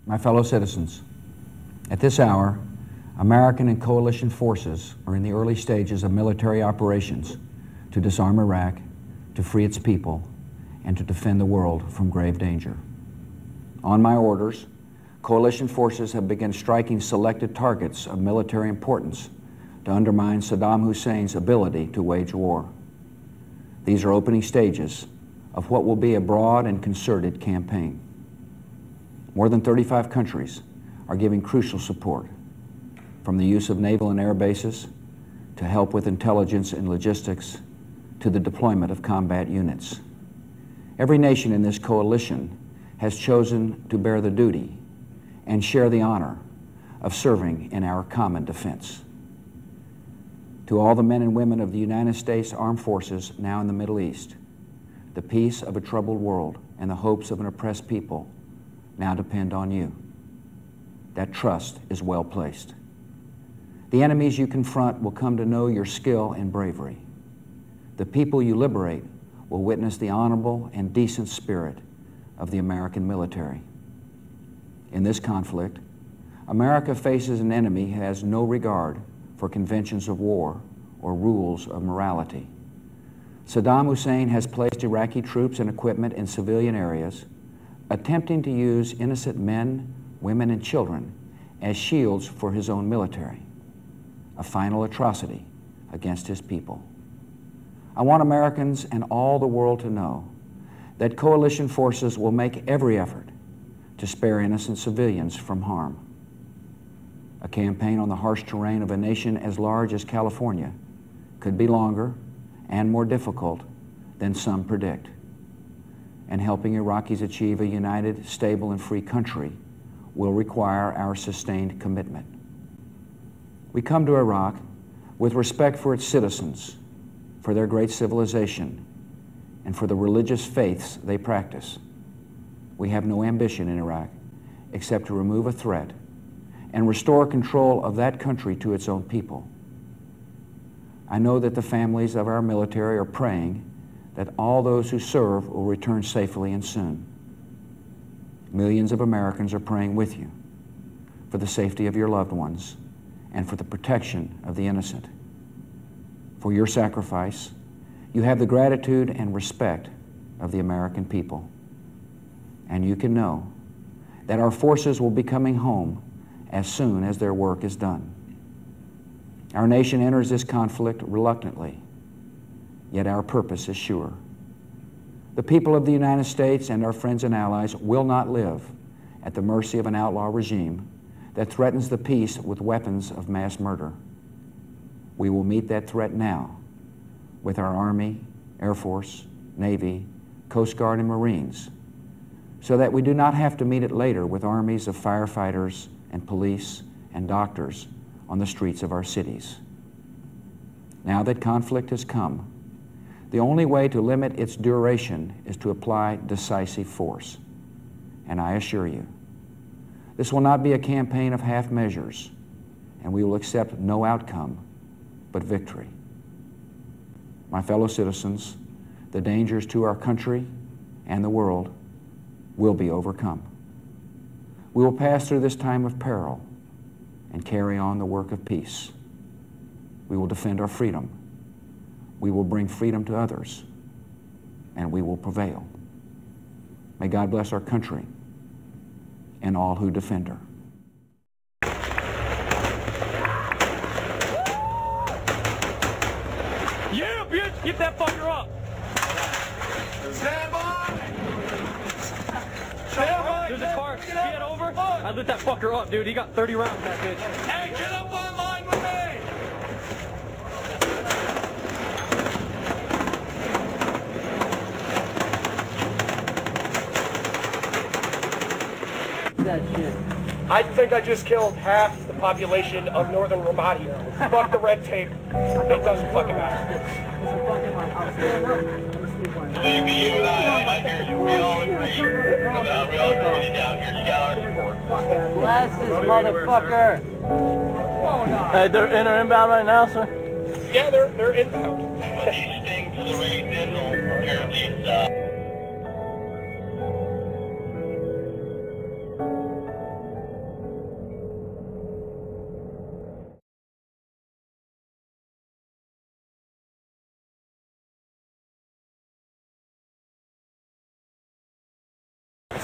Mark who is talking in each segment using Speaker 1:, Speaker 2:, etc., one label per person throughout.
Speaker 1: My fellow citizens, at this hour, American and coalition forces are in the early stages of military operations to disarm Iraq, to free its people, and to defend the world from grave danger. On my orders, coalition forces have begun striking selected targets of military importance to undermine Saddam Hussein's ability to wage war. These are opening stages of what will be a broad and concerted campaign. More than 35 countries are giving crucial support, from the use of naval and air bases, to help with intelligence and logistics, to the deployment of combat units. Every nation in this coalition has chosen to bear the duty and share the honor of serving in our common defense. To all the men and women of the United States Armed Forces now in the Middle East, the peace of a troubled world and the hopes of an oppressed people now depend on you. That trust is well placed. The enemies you confront will come to know your skill and bravery. The people you liberate will witness the honorable and decent spirit of the American military. In this conflict, America faces an enemy who has no regard for conventions of war or rules of morality. Saddam Hussein has placed Iraqi troops and equipment in civilian areas, attempting to use innocent men, women, and children as shields for his own military, a final atrocity against his people. I want Americans and all the world to know that coalition forces will make every effort to spare innocent civilians from harm. A campaign on the harsh terrain of a nation as large as California could be longer and more difficult than some predict. And helping Iraqis achieve a united, stable, and free country will require our sustained commitment. We come to Iraq with respect for its citizens, for their great civilization, and for the religious faiths they practice. We have no ambition in Iraq except to remove a threat and restore control of that country to its own people. I know that the families of our military are praying that all those who serve will return safely and soon. Millions of Americans are praying with you for the safety of your loved ones and for the protection of the innocent. For your sacrifice, you have the gratitude and respect of the American people. And you can know that our forces will be coming home as soon as their work is done. Our nation enters this conflict reluctantly, yet our purpose is sure. The people of the United States and our friends and allies will not live at the mercy of an outlaw regime that threatens the peace with weapons of mass murder. We will meet that threat now with our Army, Air Force, Navy, Coast Guard, and Marines, so that we do not have to meet it later with armies of firefighters and police and doctors on the streets of our cities. Now that conflict has come, the only way to limit its duration is to apply decisive force. And I assure you, this will not be a campaign of half measures, and we will accept no outcome but victory. My fellow citizens, the dangers to our country and the world will be overcome. We will pass through this time of peril and carry on the work of peace. We will defend our freedom. We will bring freedom to others, and we will prevail. May God bless our country and all who defend her.
Speaker 2: Yeah, bitch! Get that fucker up!
Speaker 3: Stand by!
Speaker 2: Stand by! There's a car. Get over. I lit that fucker up, dude. He got 30 rounds in that bitch.
Speaker 3: Hey, get up on line with me!
Speaker 2: That shit.
Speaker 4: I think I just killed half the population of northern Ramadi. Fuck the red tape. It doesn't fucking matter.
Speaker 5: Believe me, you and I hear you. We all agree. We all agree down here. You got our support.
Speaker 2: Blast this motherfucker! Hey, they're inbound right now, sir?
Speaker 4: Yeah, they're inbound.
Speaker 5: But these things are really dental. Apparently, it's,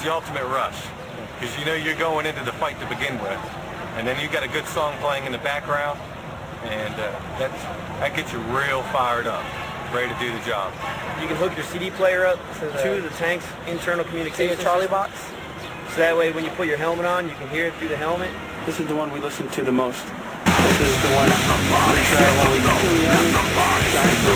Speaker 6: it's the ultimate rush, because you know you're going into the fight to begin with, and then you got a good song playing in the background, and that gets you real fired up, ready to do the job.
Speaker 7: You can hook your CD player up to the tank's internal communication Charlie box, so that way when you put your helmet on, you can hear it through the helmet.
Speaker 8: This is the one we listen to the most. This is the one we travel, we go to the end, trying to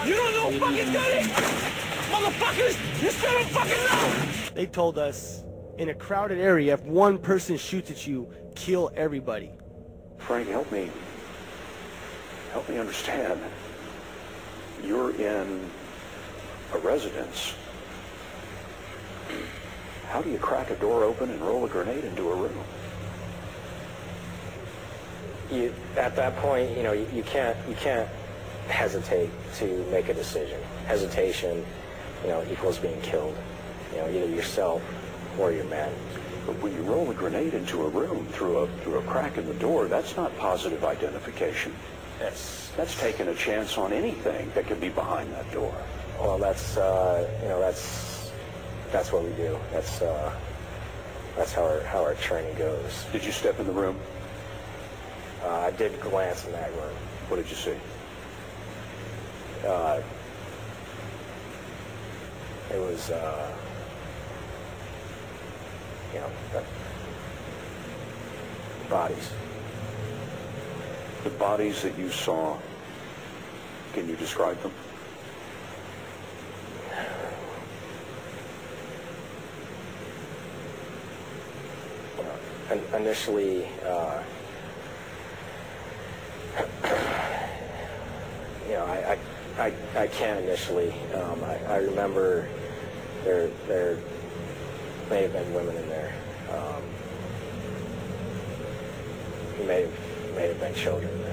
Speaker 3: You don't know fucking dirty! Motherfuckers! You still don't fucking know!
Speaker 4: They told us, in a crowded area, if one person shoots at you, kill everybody.
Speaker 9: Frank, help me understand. You're in a residence. How do you crack a door open and roll a grenade into a room?
Speaker 10: At that point, you know, you can't hesitate to make a decision. Hesitation, you know, equals being killed. You know, either yourself or your men.
Speaker 9: But when you roll a grenade into a room through a crack in the door, that's not positive identification. That's taking a chance on anything that could be behind that door.
Speaker 10: Well, that's you know, that's what we do. That's how our training goes.
Speaker 9: Did you step in the room?
Speaker 10: I did glance in that room.
Speaker 9: What did you see?
Speaker 10: It was, you know, bodies.
Speaker 9: The bodies that you saw, can you describe them?
Speaker 10: Initially, you know, I can't initially. I remember there may have been women in there. May have been children.